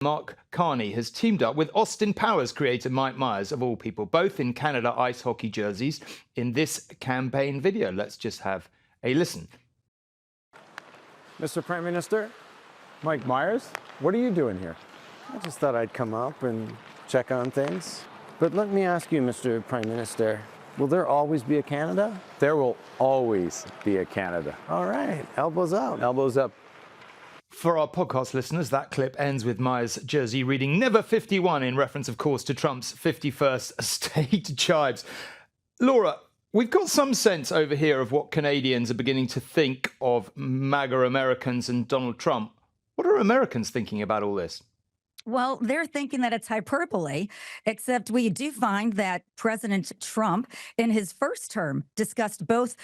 Mark Carney has teamed up with Austin Powers creator Mike Myers, of all people, both in Canada ice hockey jerseys, in this campaign video. Let's just have a listen. Mr. Prime Minister, Mike Myers, what are you doing here? I just thought I'd come up and check on things. But let me ask you, Mr. Prime Minister, will there always be a Canada? There will always be a Canada. All right, elbows up. Elbows up. For our podcast listeners, that clip ends with Myers' jersey reading "Never 51" in reference, of course, to Trump's 51st state chives. Laura, we've got some sense over here of what Canadians are beginning to think of MAGA Americans and Donald Trump. What are Americans thinking about all this? Well, they're thinking that it's hyperbole, except we do find that President Trump, in his first term, discussed both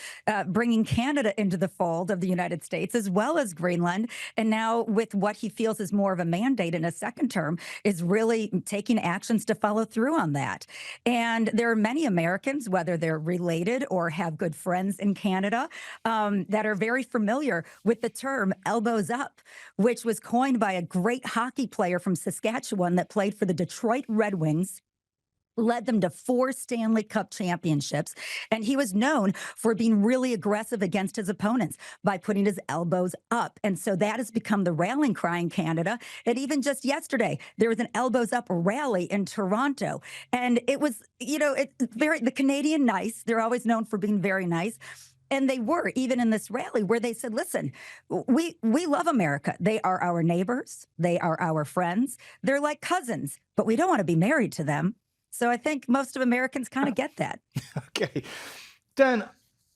bringing Canada into the fold of the United States as well as Greenland. And now with what he feels is more of a mandate in a second term, is really taking actions to follow through on that. And there are many Americans, whether they're related or have good friends in Canada, that are very familiar with the term elbows up, which was coined by a great hockey player from Saskatchewan that played for the Detroit Red Wings, led them to 4 Stanley Cup championships, and he was known for being really aggressive against his opponents by putting his elbows up. And so that has become the rallying cry in Canada. And even just yesterday, there was an elbows up rally in Toronto. And it was, it's the Canadian nice. They're always known for being very nice. And they were, even in this rally, where they said, listen, we love America. They are our neighbors. They are our friends. They're like cousins, but we don't want to be married to them. So I think most of Americans kind of get that. Okay. Dan,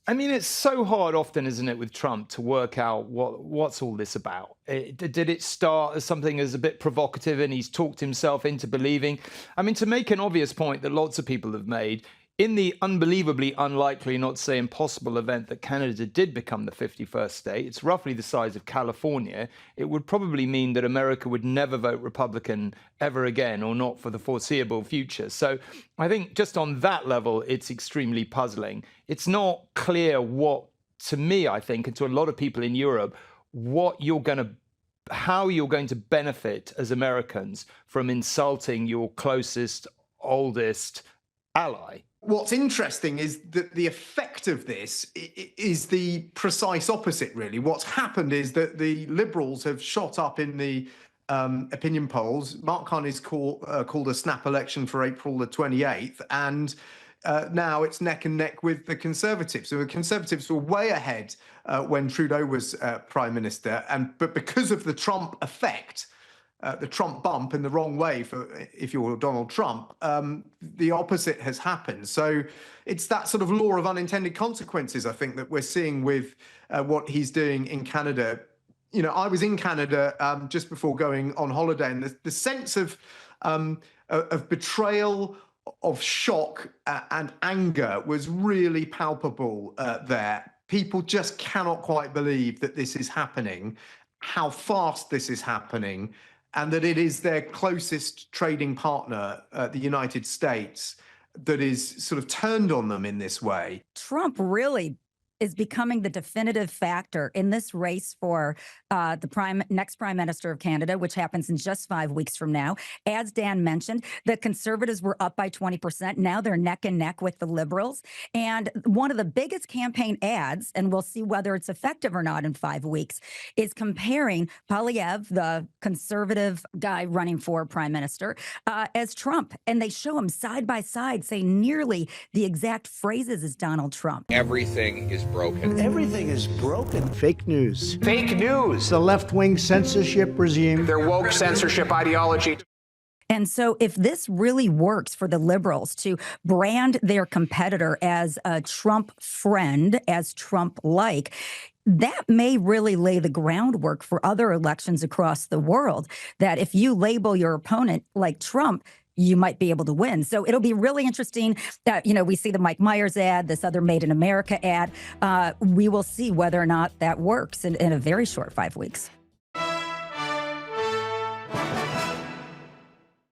I mean, it's so hard often, isn't it, with Trump to work out what's all this about? Did it start as something as a bit provocative and he's talked himself into believing? I mean, to make an obvious point that lots of people have made, in the unbelievably unlikely, not to say impossible, event that Canada did become the 51st state, it's roughly the size of California, it would probably mean that America would never vote Republican ever again, or not for the foreseeable future. So I think just on that level, it's extremely puzzling. It's not clear what, to me, I think, and to a lot of people in Europe, how you're going to benefit as Americans from insulting your closest, oldest ally. What's interesting is that the effect of this is the precise opposite, really. What's happened is that the Liberals have shot up in the opinion polls. Mark Carney's called a snap election for April the 28th, and now it's neck and neck with the Conservatives. So the Conservatives were way ahead when Trudeau was Prime Minister, but because of the Trump effect, the Trump bump in the wrong way if you're Donald Trump, the opposite has happened. So it's that sort of law of unintended consequences, I think, that we're seeing with what he's doing in Canada. I was in Canada just before going on holiday, and the sense of betrayal, of shock and anger was really palpable there. People just cannot quite believe that this is happening, how fast this is happening, and that it is their closest trading partner, the United States, that is sort of turned on them in this way. Trump really is becoming the definitive factor in this race for the next Prime Minister of Canada, which happens in just 5 weeks from now. As Dan mentioned, the Conservatives were up by 20%. Now they're neck and neck with the Liberals. And one of the biggest campaign ads, and we'll see whether it's effective or not in 5 weeks, is comparing Poilievre, the Conservative guy running for Prime Minister, as Trump. And they show him side by side saying nearly the exact phrases as Donald Trump. Everything is broken. Everything is broken. Fake news. Fake news. The left-wing censorship regime. Their woke censorship ideology. And so if this really works for the Liberals to brand their competitor as a Trump friend, as Trump-like, that may really lay the groundwork for other elections across the world, that if you label your opponent like Trump, you might be able to win. So it'll be really interesting that, we see the Mike Myers ad, this other Made in America ad. We will see whether or not that works in a very short 5 weeks.